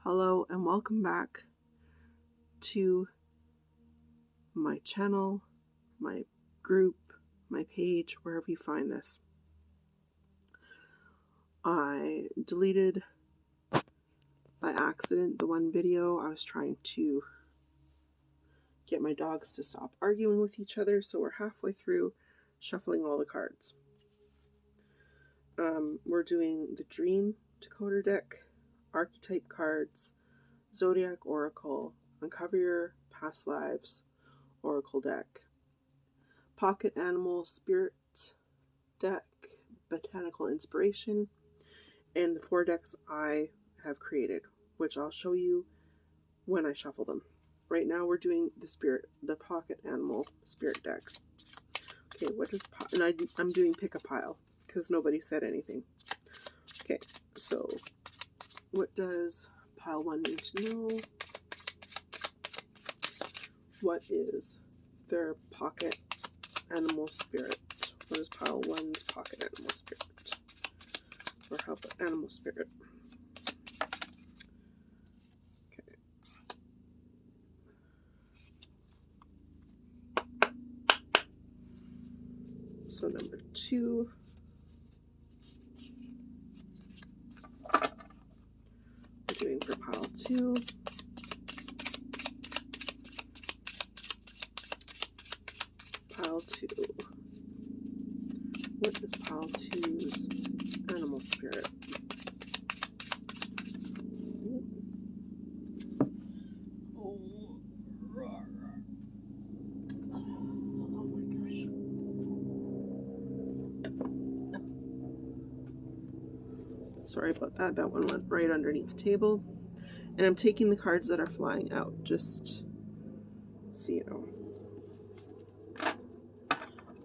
Hello and welcome back to my channel, my group, my page, wherever you find this. I deleted by accident the one video. I was trying to get my dogs to stop arguing with each other, so we're halfway through shuffling all the cards. We're doing the Dream Decoder deck, Archetype cards, Zodiac Oracle, Uncover Your Past Lives Oracle deck, Pocket Animal Spirit deck, Botanical Inspiration, and the 4 decks I have created, which I'll show you when I shuffle them. Right now we're doing the Pocket Animal Spirit deck. Okay, what does I'm doing pick a pile because nobody said anything. Okay, so what does pile 1 need to know? What is their Pocket Animal Spirit? What is pile 1's Pocket Animal Spirit? Or help Animal Spirit? Okay. So number 2. We're doing for pile 2. Pile 2. What is pile 2's Animal Spirit? Oh my gosh. Sorry about that. That one went right underneath the table. And I'm taking the cards that are flying out, just so you know.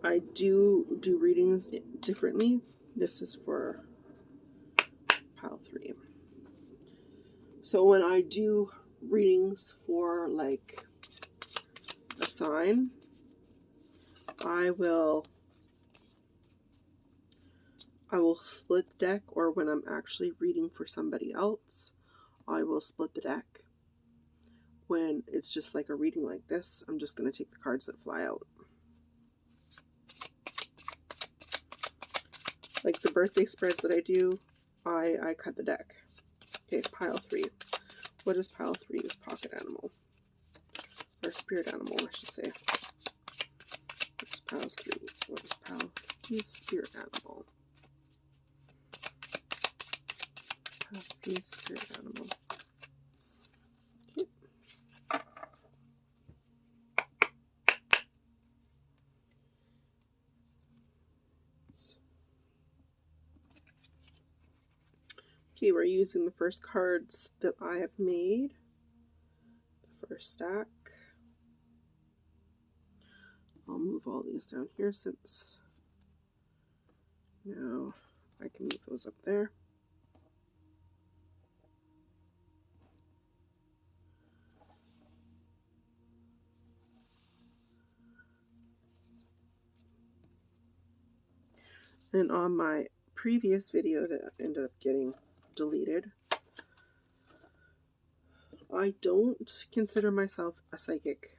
I do readings differently. This is for pile 3. So when I do readings for like a sign, I will split the deck, or when I'm actually reading for somebody else, I will split the deck. When it's just like a reading like this, I'm just going to take the cards that fly out. Like the birthday spreads that I do, I cut the deck. Okay, pile 3. What is pile 3's Pocket Animal? Or Spirit Animal, I should say. What is pile 3? What is pile 3's Spirit Animal? Pile 3's Spirit Animal. Okay, we're using the first cards that I have made. The first stack. I'll move all these down here since now I can move those up there. And on my previous video that ended up getting deleted, I don't consider myself a psychic.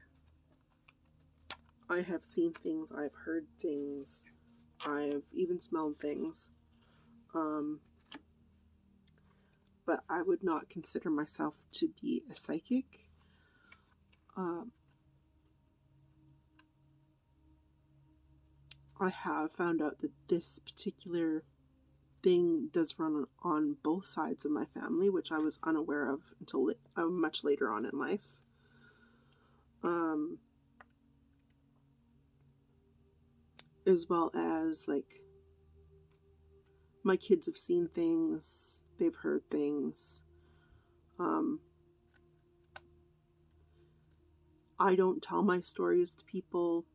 I have seen things, I've heard things, I've even smelled things. But I would not consider myself to be a psychic. I have found out that this particular thing does run on both sides of my family, which I was unaware of until much later on in life. As well as, like, my kids have seen things, they've heard things. I don't tell my stories to people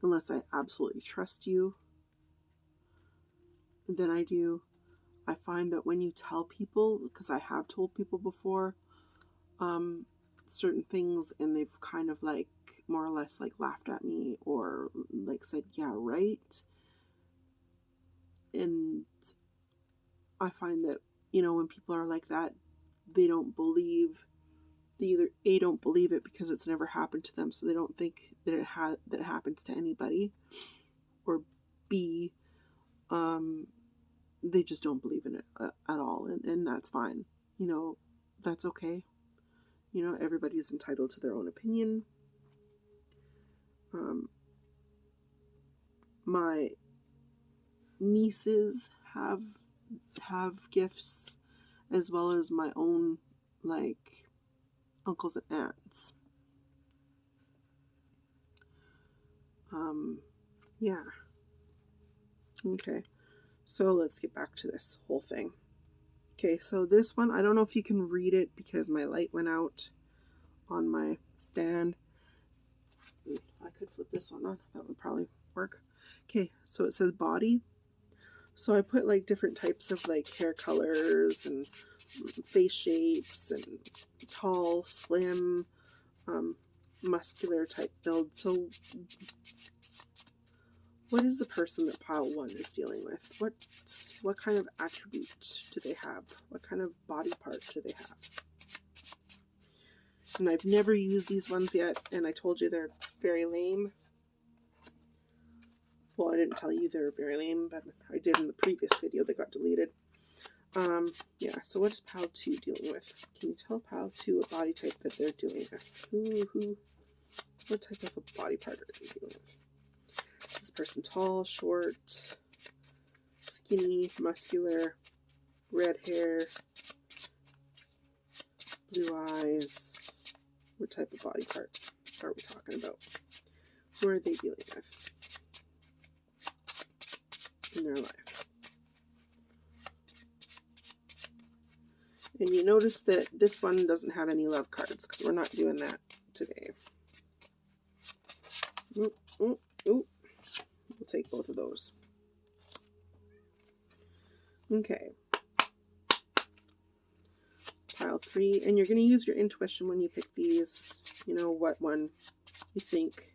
unless I absolutely trust you. Then I do. I find that when you tell people, because I have told people before, certain things, and they've kind of like more or less like laughed at me or like said, yeah, right. And I find that, you know, when people are like that, they don't believe, they either A, don't believe it because it's never happened to them, so they don't think that it happens to anybody, or B, they just don't believe in it at all, and that's fine. You know, that's okay. You know, everybody's entitled to their own opinion. My nieces have gifts, as well as my own, like, uncles and aunts. Yeah. Okay, so let's get back to this whole thing. Okay, so this one, I don't know if you can read it because my light went out on my stand. I could flip this one on. That would probably work. Okay, so it says body. So I put like different types of like hair colors and face shapes and tall, slim, muscular type build. So what is the person that pile 1 is dealing with? What kind of attribute do they have? What kind of body part do they have? And I've never used these ones yet, and I told you they're very lame. Well, I didn't tell you they were very lame, but I did in the previous video that got deleted. Yeah, so what is pile 2 dealing with? Can you tell pile 2 a body type that they're dealing with? What type of a body part are they dealing with? Is this person tall, short, skinny, muscular, red hair, blue eyes? What type of body part are we talking about? Who are they dealing with in their life? And you notice that this one doesn't have any love cards because we're not doing that today. We'll take both of those. Okay. Pile 3, and you're going to use your intuition when you pick these. You know what one you think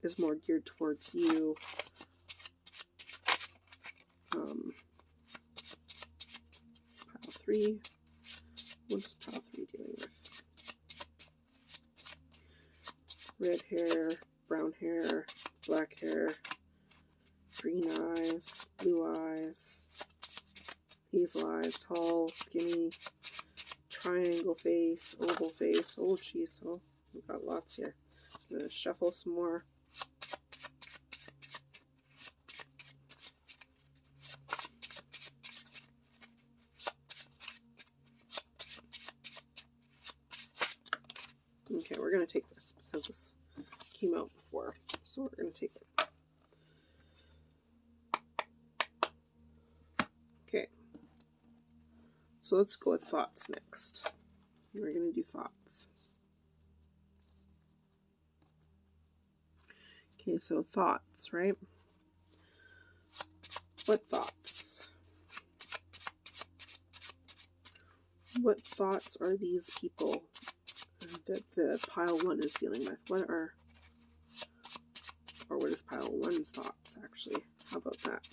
is more geared towards you. Pile 3. What is pile 3 dealing with? Red hair, brown hair, black hair, green eyes, blue eyes, hazel eyes, tall, skinny, triangle face, oval face. Oh, geez. Oh, we've got lots here. I'm going to shuffle some more. Okay, we're going to take this because this came out before, so we're going to take it. Okay, so let's go with thoughts next. We're going to do thoughts. Okay, so thoughts, right? What thoughts? What thoughts are these people that the pile 1 is dealing with? Or what is pile 1's thoughts, actually? How about that?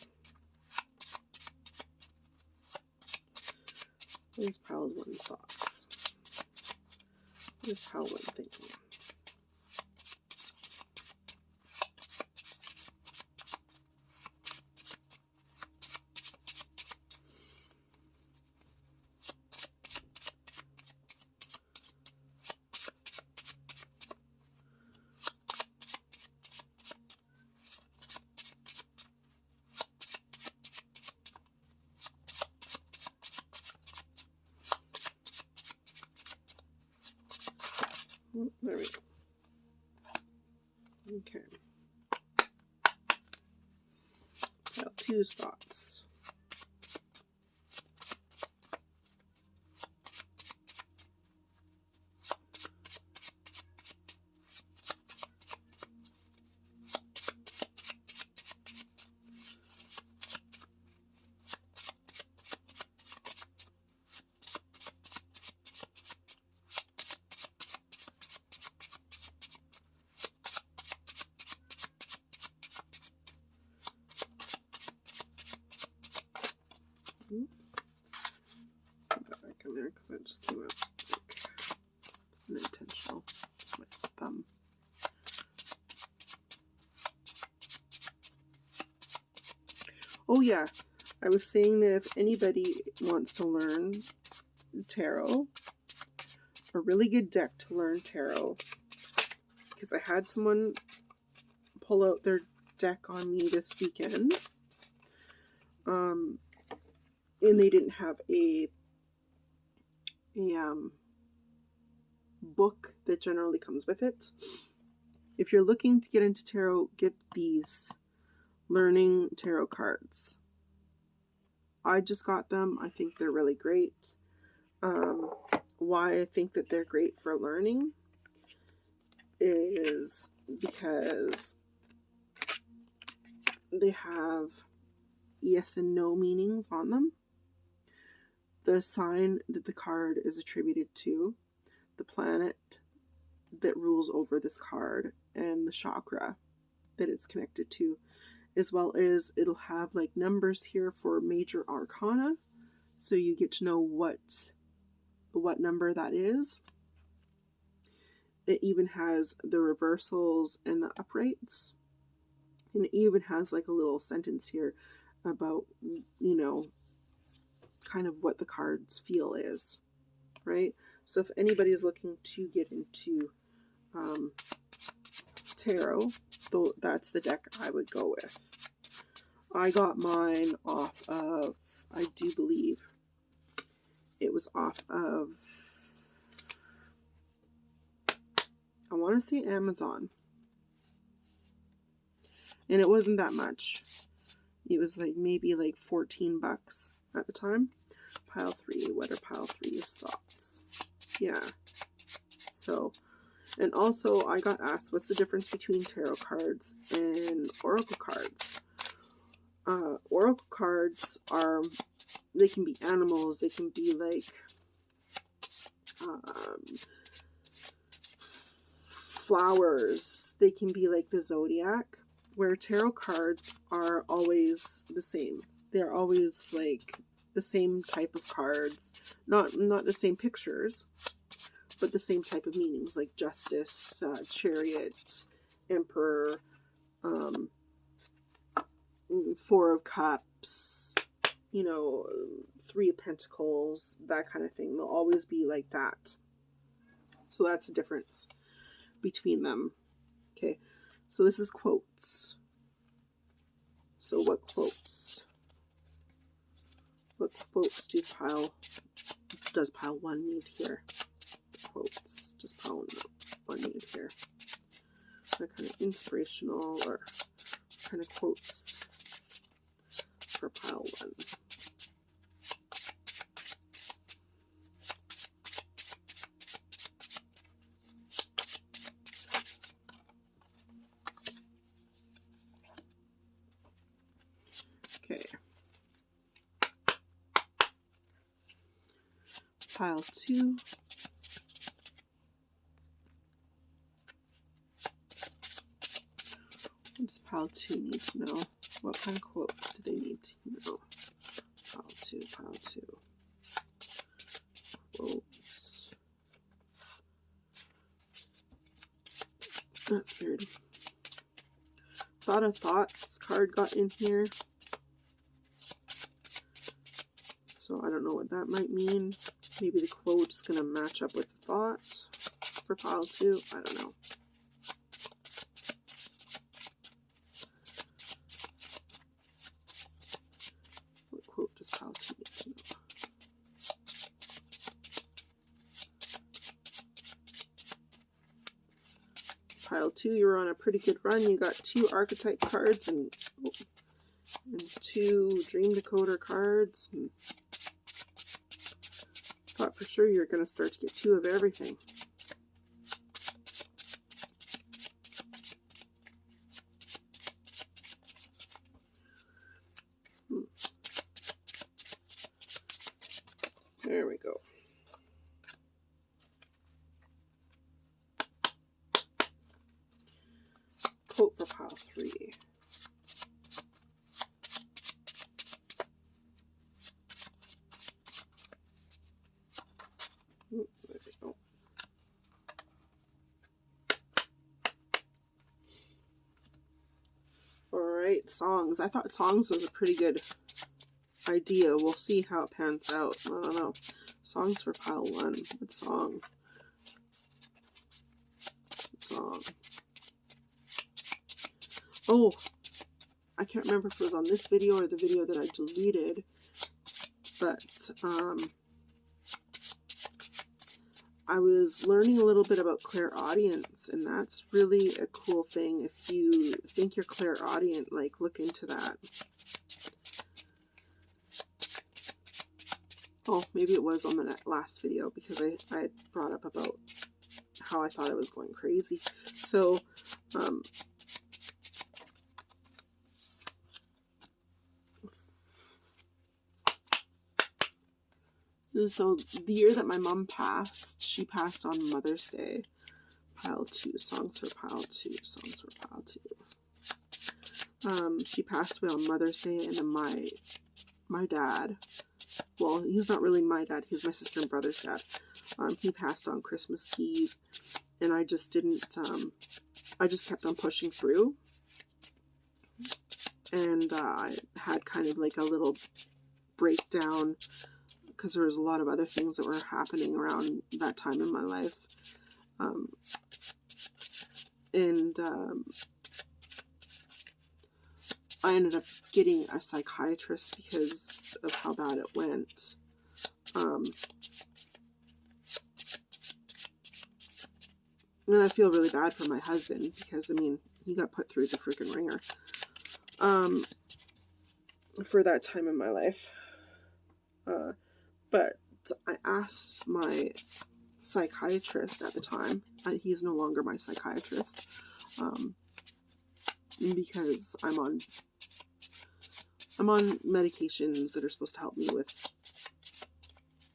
What is pile 1's thoughts? What is pile 1 thinking? There we go. Okay. Pile 2's thoughts. Back on thing there because it just came out like unintentional. My thumb. Oh yeah, I was saying that if anybody wants to learn tarot, a really good deck to learn tarot, because I had someone pull out their deck on me this weekend, and they didn't have a book that generally comes with it. If you're looking to get into tarot, get these learning tarot cards. I just got them. I think they're really great. Why I think that they're great for learning is because they have yes and no meanings on them. The sign that the card is attributed to, the planet that rules over this card, and the chakra that it's connected to, as well as it'll have like numbers here for major arcana, so you get to know what number that is. It even has the reversals and the uprights, and it even has like a little sentence here about, you know, kind of what the card's feel is, right? So if anybody's looking to get into tarot, though, that's the deck I would go with. I got mine off of, I do believe it was off of, I want to say Amazon. And it wasn't that much. It was like maybe like 14 bucks at the time. Pile 3, what are pile 3's thoughts? Yeah. So, and also I got asked, what's the difference between tarot cards and oracle cards? Oracle cards are, they can be animals, they can be like flowers, they can be like the zodiac, where tarot cards are always the same. They're always like the same type of cards, not the same pictures, but the same type of meanings, like Justice, Chariot, Emperor, Four of Cups, you know, Three of Pentacles, that kind of thing. They'll always be like that. So that's the difference between them. Okay, so this is quotes. So what quotes? What quotes does pile 1 need here? Quotes. Does pile 1 need here? What kind of inspirational or kind of quotes for pile 1? Okay. Pile 2. What does pile 2 need to know? What kind of quotes do they need to know? Pile 2, pile 2. Quotes. That's weird. Thought of thoughts card got in here. So I don't know what that might mean. Maybe the quote is going to match up with the thought for pile 2. I don't know. What quote does pile 2 need to know? Pile 2, you were on a pretty good run. You got 2 archetype cards and 2 dream decoder cards. And thought for sure you're going to start to get 2 of everything. There we go. Quote for pile 3. songs. I thought songs was a pretty good idea. We'll see how it pans out. I don't know. Songs for pile 1. What song? What song? Oh, I can't remember if it was on this video or the video that I deleted, but I was learning a little bit about clairaudience, and that's really a cool thing. If you think you're clairaudient, like, look into that. Oh, maybe it was on the last video, because I brought up about how I thought I was going crazy. So, so the year that my mom passed, she passed on Mother's Day. Pile 2, songs for pile 2, songs for pile 2. She passed away on Mother's Day, and then my dad, well, he's not really my dad, he's my sister and brother's dad. He passed on Christmas Eve, and I just didn't, I just kept on pushing through, and I had kind of like a little breakdown, because there was a lot of other things that were happening around that time in my life. I ended up getting a psychiatrist because of how bad it went. And I feel really bad for my husband, because, I mean, he got put through the freaking ringer for that time in my life. But I asked my psychiatrist at the time, he's no longer my psychiatrist, because I'm on medications that are supposed to help me with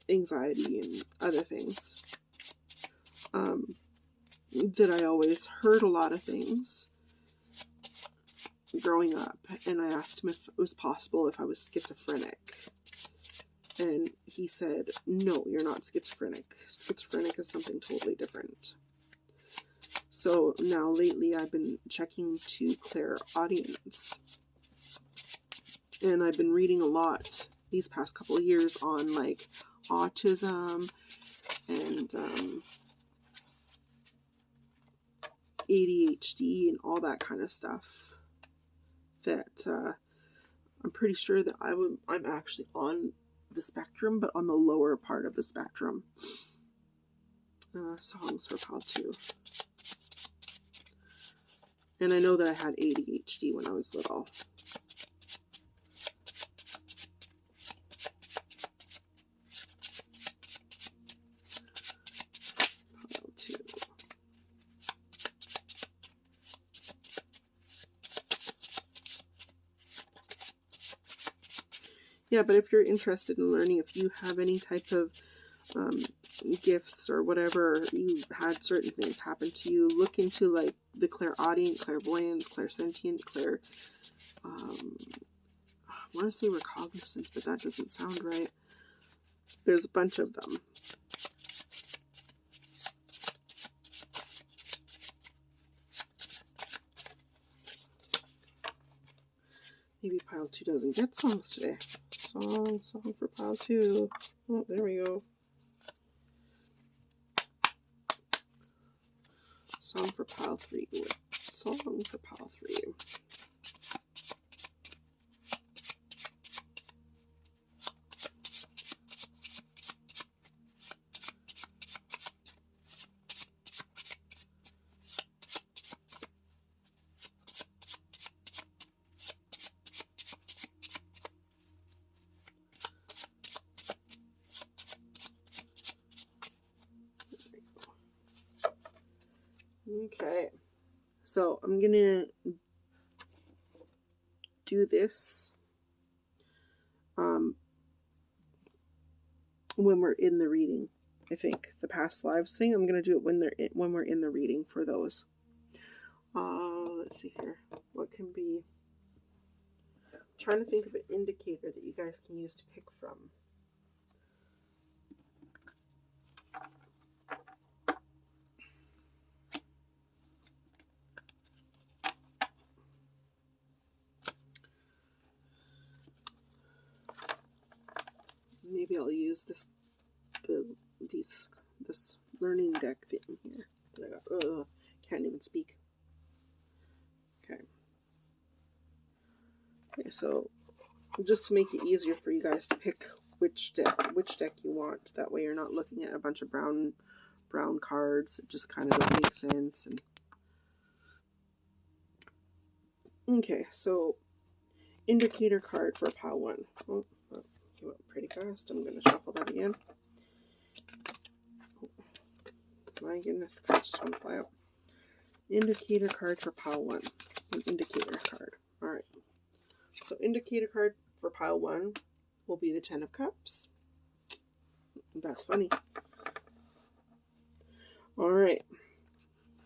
anxiety and other things. That I always heard a lot of things growing up, and I asked him if it was possible if I was schizophrenic. And he said, no, you're not schizophrenic. Schizophrenic is something totally different. So now lately I've been checking to clairaudience. And I've been reading a lot these past couple of years on, like, autism and ADHD and all that kind of stuff. That I'm pretty sure that I'm actually on the spectrum, but on the lower part of the spectrum. Songs for pile 2. And I know that I had ADHD when I was little. Pile 2. Yeah, but if you're interested in learning, if you have any type of gifts or whatever, you had certain things happen to you, look into, like, the clairaudient, clairvoyance, clairsentient, I want to say recognizance, but that doesn't sound right. There's a bunch of them. Maybe pile 2 doesn't get songs today. Song for pile 2. Oh, there we go. Song for pile 3. Song for pile 3. Okay, so I'm gonna do this when we're in the reading. I think the past lives thing, I'm gonna do it when we're in the reading for those. Let's see here. What can be? I'm trying to think of an indicator that you guys can use to pick from. maybe I'll use this learning deck thing here that I got. Can't even speak. Okay. Okay, so just to make it easier for you guys to pick which deck you want, that way you're not looking at a bunch of brown cards that just kind of don't make sense. And okay, so indicator card for pile 1. Oh, that came up pretty fast. I'm going to shuffle that again. Oh, my goodness, the cards just want to fly out. Indicator card for pile 1. An indicator card. Alright. So indicator card for pile 1 will be the 10 of Cups. That's funny. Alright.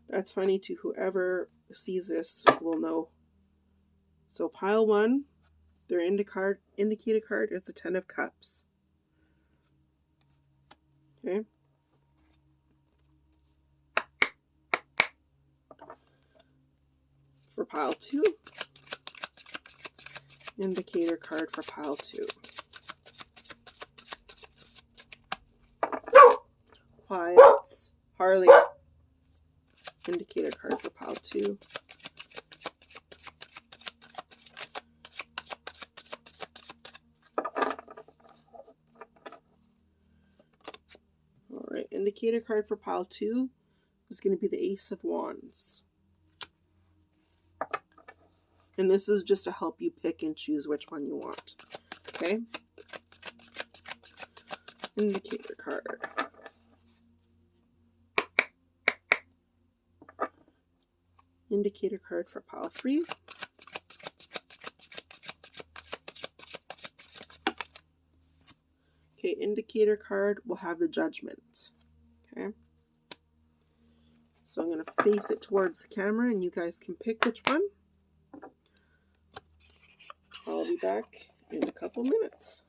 That's funny to whoever sees this will know. So pile 1, their indicator card is the 10 of Cups. Okay. For pile 2, indicator card for pile 2. Quiets, Harley, indicator card for pile 2. Alright, indicator card for pile 2 is going to be the Ace of Wands. And this is just to help you pick and choose which one you want. Okay? Indicator card. Indicator card for pile 3. Okay, indicator card will have the Judgment. Okay? So I'm going to face it towards the camera and you guys can pick which one. I'll be back in a couple minutes.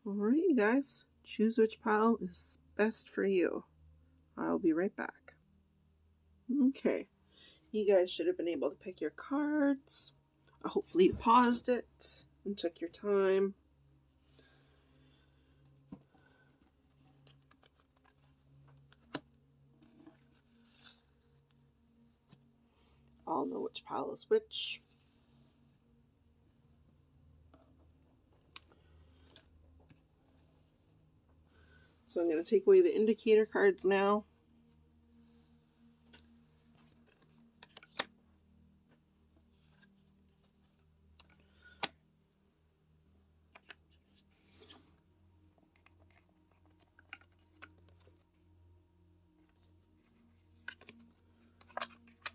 Alright, you guys, choose which pile is best for you. I'll be right back. Okay, you guys should have been able to pick your cards. Hopefully you paused it and took your time. I'll know which pile is which. So I'm going to take away the indicator cards now.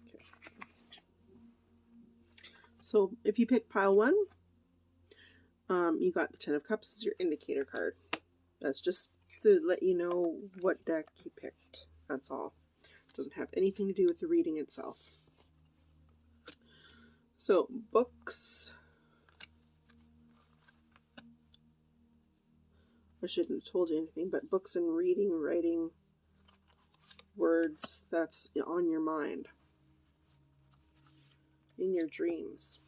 Okay. So if you pick pile 1, you got the 10 of Cups as your indicator card. That's just to let you know what deck you picked. That's all. It doesn't have anything to do with the reading itself. So, books. I shouldn't have told you anything, but books and reading, writing, words that's on your mind, in your dreams.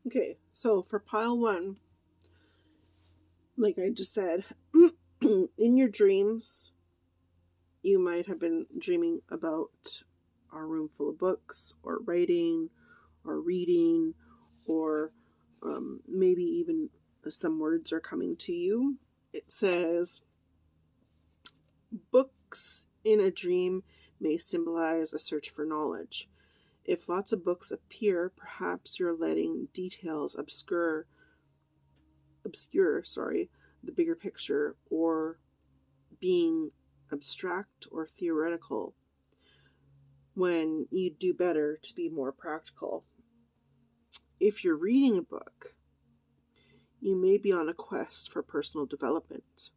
Okay, so for pile 1, like I just said, in your dreams, you might have been dreaming about a room full of books, or writing, or reading, or maybe even some words are coming to you. It says, books in a dream may symbolize a search for knowledge. If lots of books appear, perhaps you're letting details obscure the bigger picture, or being abstract or theoretical, when you do better to be more practical. If you're reading a book, you may be on a quest for personal development.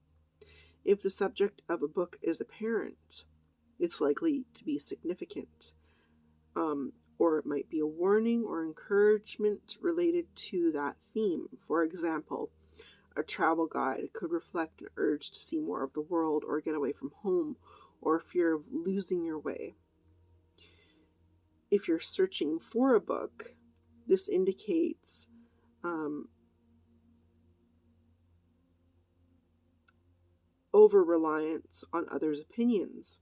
If the subject of a book is apparent, it's likely to be significant, or it might be a warning or encouragement related to that theme. For example, a travel guide could reflect an urge to see more of the world or get away from home, or a fear of losing your way. If you're searching for a book, this indicates over-reliance on others' opinions.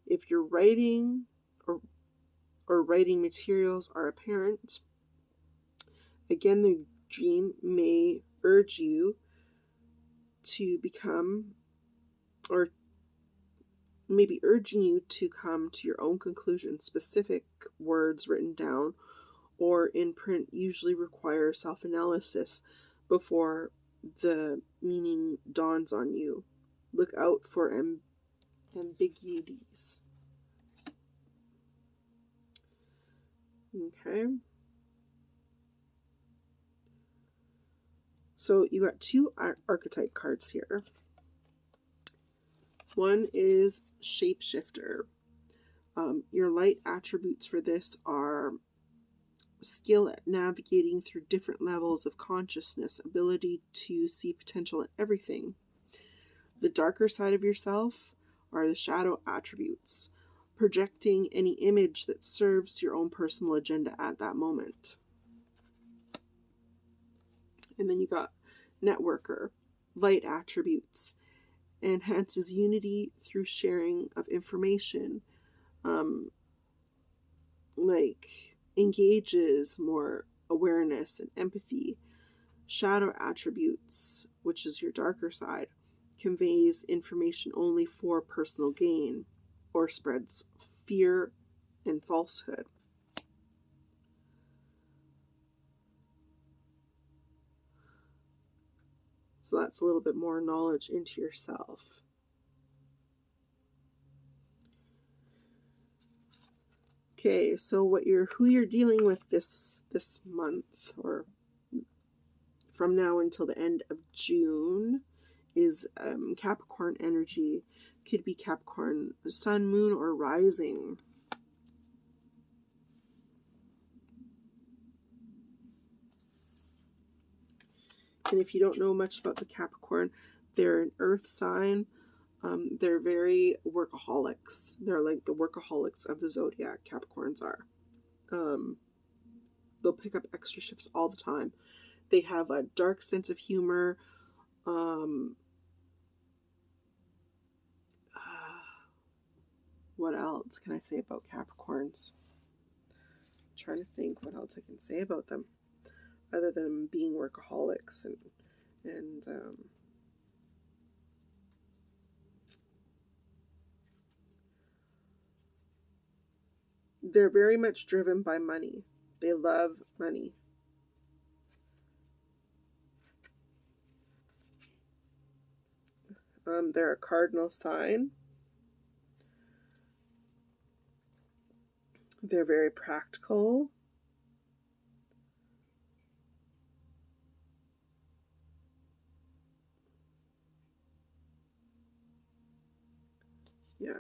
If your writing or writing materials are apparent, again, the dream may urge you to become, or maybe urging you to come to your own conclusion. Specific words written down or in print usually require self-analysis before the meaning dawns on you. Look out for ambiguities. Okay. So you got two archetype cards here. One is Shapeshifter. Your light attributes for this are skill at navigating through different levels of consciousness, ability to see potential in everything. The darker side of yourself are the shadow attributes, projecting any image that serves your own personal agenda at that moment. And then you got Networker, light attributes, enhances unity through sharing of information, like engages more awareness and empathy. Shadow attributes, which is your darker side, conveys information only for personal gain or spreads fear and falsehood. So that's a little bit more knowledge into yourself. Okay, so who you're dealing with this month, or from now until the end of June, is Capricorn energy. Could be Capricorn, the sun, moon, or rising. And if you don't know much about the Capricorn, they're an earth sign. They're very workaholics. They're like the workaholics of the zodiac, Capricorns are. They'll pick up extra shifts all the time. They have a dark sense of humor. What else can I say about Capricorns? I'm trying to think what else I can say about them, other than being workaholics and they're very much driven by money. They love money. They're a cardinal sign. They're very practical. Yeah.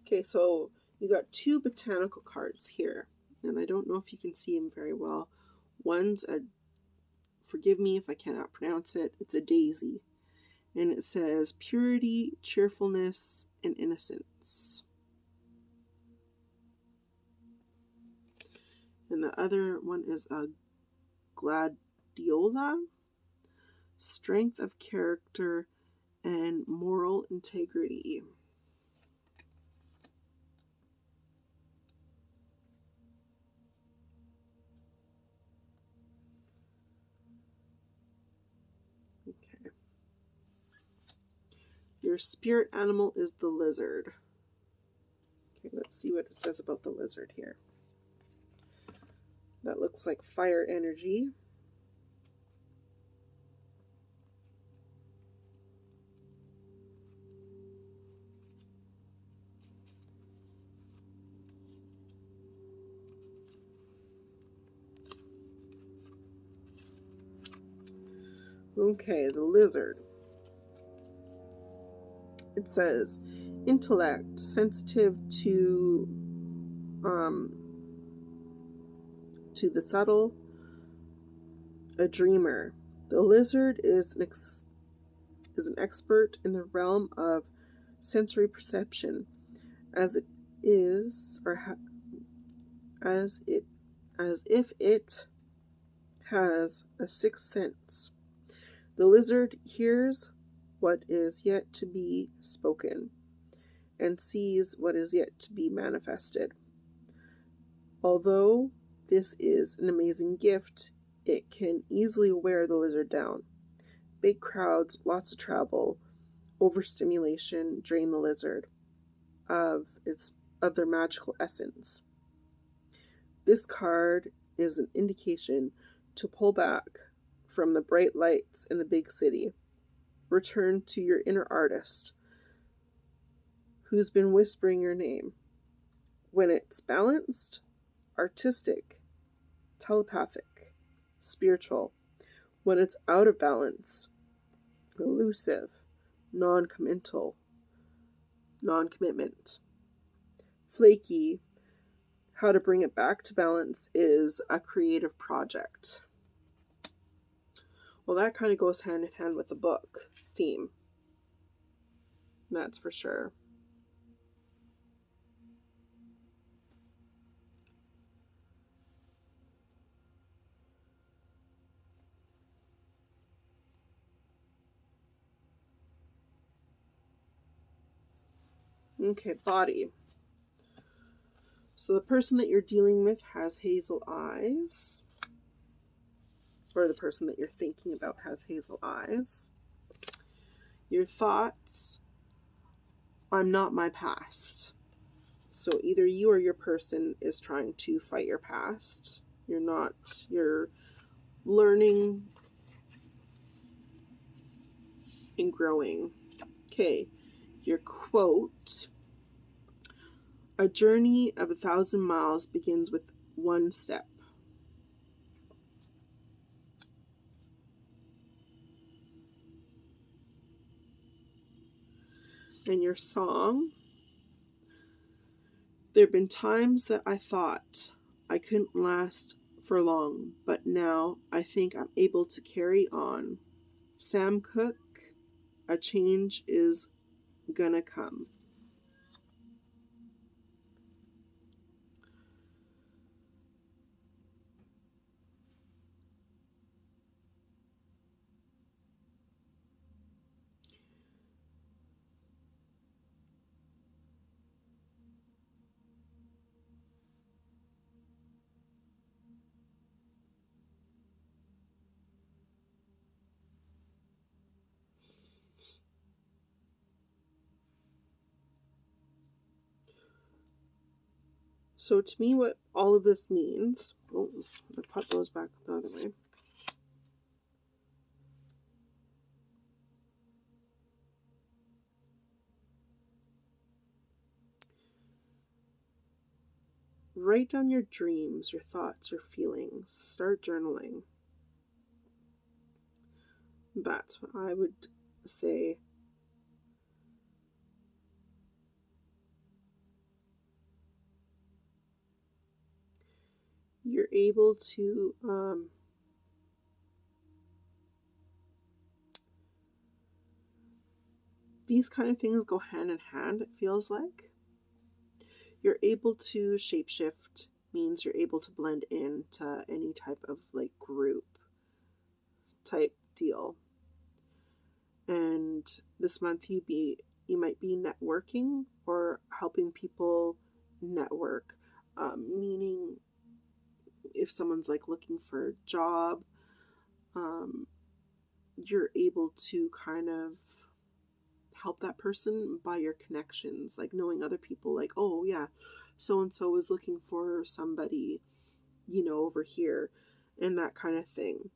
Okay, so you got two botanical cards here, and I don't know if you can see them very well. One's a, forgive me if I cannot pronounce it, it's a daisy, and it says purity, cheerfulness, and innocence. And the other one is a gladiola, strength of character and moral integrity. Okay. Your spirit animal is the lizard. Okay, Let's see what it says about the lizard here. That looks like fire energy. Okay, the lizard. It says intellect, sensitive to the subtle, a dreamer. The lizard is an expert in the realm of sensory perception, as it is, as if it has a sixth sense. The lizard hears what is yet to be spoken, and sees what is yet to be manifested. Although this is an amazing gift, it can easily wear the lizard down. Big crowds, lots of travel, overstimulation drain the lizard of their magical essence. This card is an indication to pull back from the bright lights in the big city. Return to your inner artist who's been whispering your name. When it's balanced, artistic, telepathic, spiritual. When it's out of balance, elusive, non-committal, non-commitment. Flaky, how to bring it back to balance is a creative project. Well, that kind of goes hand in hand with the book theme. That's for sure. Okay, body. So the person that you're dealing with has hazel eyes. Or the person that you're thinking about has hazel eyes. Your thoughts, I'm not my past. So either you or your person is trying to fight your past. You're learning and growing. Okay, your quote, a journey of 1,000 miles begins with one step. And your song, there have been times that I thought I couldn't last for long, but now I think I'm able to carry on. Sam Cooke, a change is gonna come. So to me, what all of this means, I put those back the other way. Write down your dreams, your thoughts, your feelings. Start journaling. That's what I would say. You're able to these kind of things go hand in hand, it feels like. You're able to shapeshift, means you're able to blend into any type of like group type deal. And this month you might be networking or helping people network, meaning if someone's like looking for a job, you're able to kind of help that person by your connections, like knowing other people, like, oh yeah, so and so is looking for somebody, over here, and that kind of thing.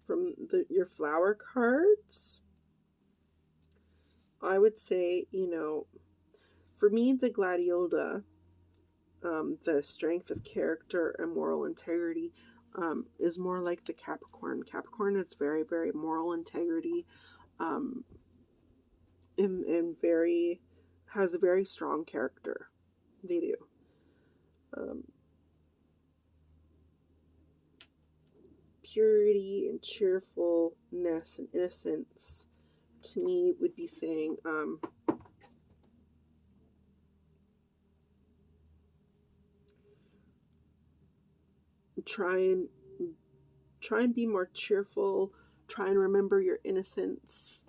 From your flower cards, I would say, for me, the Gladiola, the strength of character and moral integrity, is more like the Capricorn. Capricorn is very, very moral integrity, um, and very, has a very strong character. They do. Purity and cheerfulness and innocence, to me, would be saying, try and be more cheerful. Try and remember your innocence.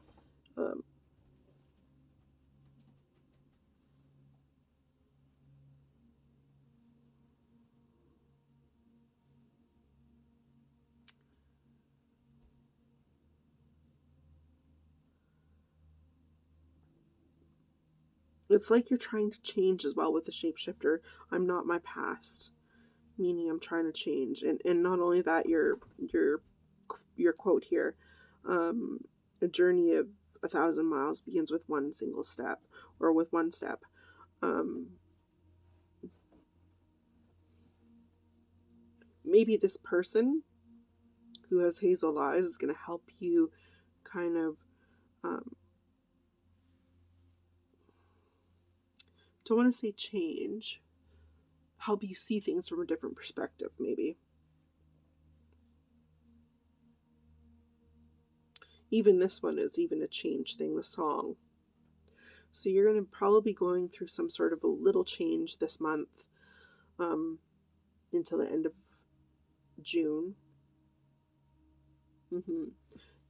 It's like you're trying to change as well with the shapeshifter. I'm not my past, meaning I'm trying to change. And not only that, your quote here, a journey of 1,000 miles begins with one single step, or with one step. Maybe this person who has hazel eyes is going to help you kind of, don't want to say change, help you see things from a different perspective, maybe. Even this one is even a change thing, the song. So you're going to probably be going through some sort of a little change this month, until the end of June.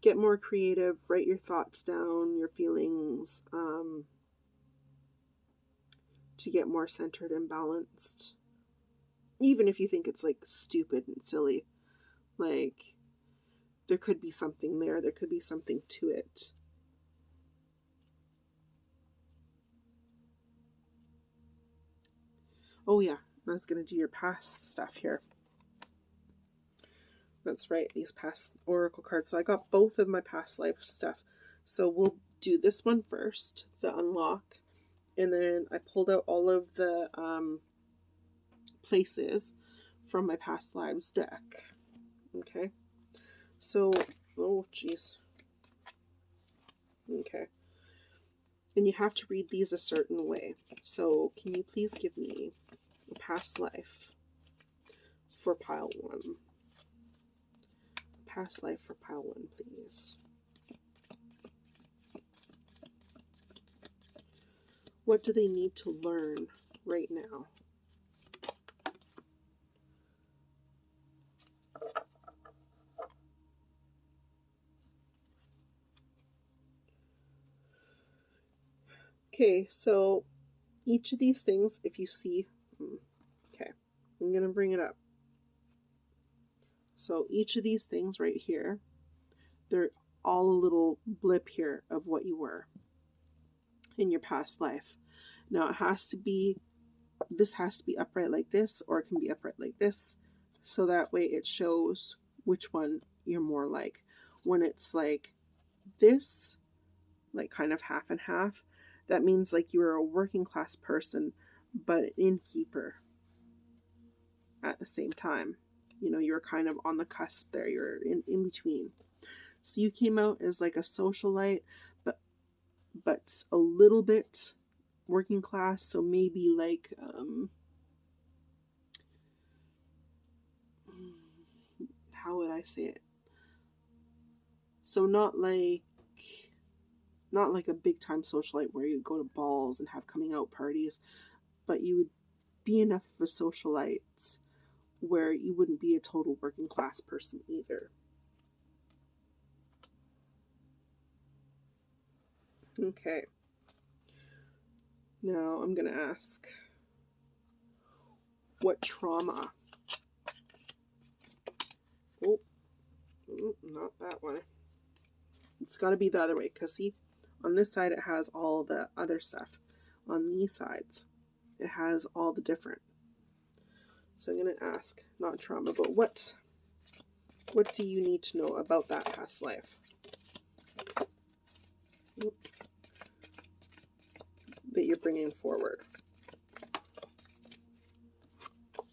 Get more creative, write your thoughts down, your feelings, to get more centered and balanced. Even if you think it's like stupid and silly, like there could be something there, there could be something to it. Oh yeah, I was going to do your past stuff here. That's right, these past oracle cards. So I got both of my past life stuff. So we'll do this one first, the unlock. And then I pulled out all of the places from my past lives deck. Okay. So, oh jeez. Okay. And you have to read these a certain way. So can you please give me a past life for pile 1? Past life for pile 1, please. What do they need to learn right now? Okay, so each of these things, if you see, okay, I'm going to bring it up. So each of these things right here, they're all a little blip here of what you were in your past life. Now it has to be, this has to be upright like this, or it can be upright like this, so that way it shows which one you're more like. When it's like this, like kind of half and half, that means like you were a working class person, but an innkeeper at the same time. You're kind of on the cusp there. You're in between. So you came out as like a socialite, but a little bit working class. So maybe like, how would I say it? So not like a big time socialite where you go to balls and have coming out parties, but you would be enough of a socialite where you wouldn't be a total working class person either. Okay. Now I'm going to ask, what trauma? Oh, not that one. It's got to be the other way, because see, on this side it has all the other stuff. On these sides, it has all the different. So I'm going to ask, not trauma, but what do you need to know about that past life that you're bringing forward?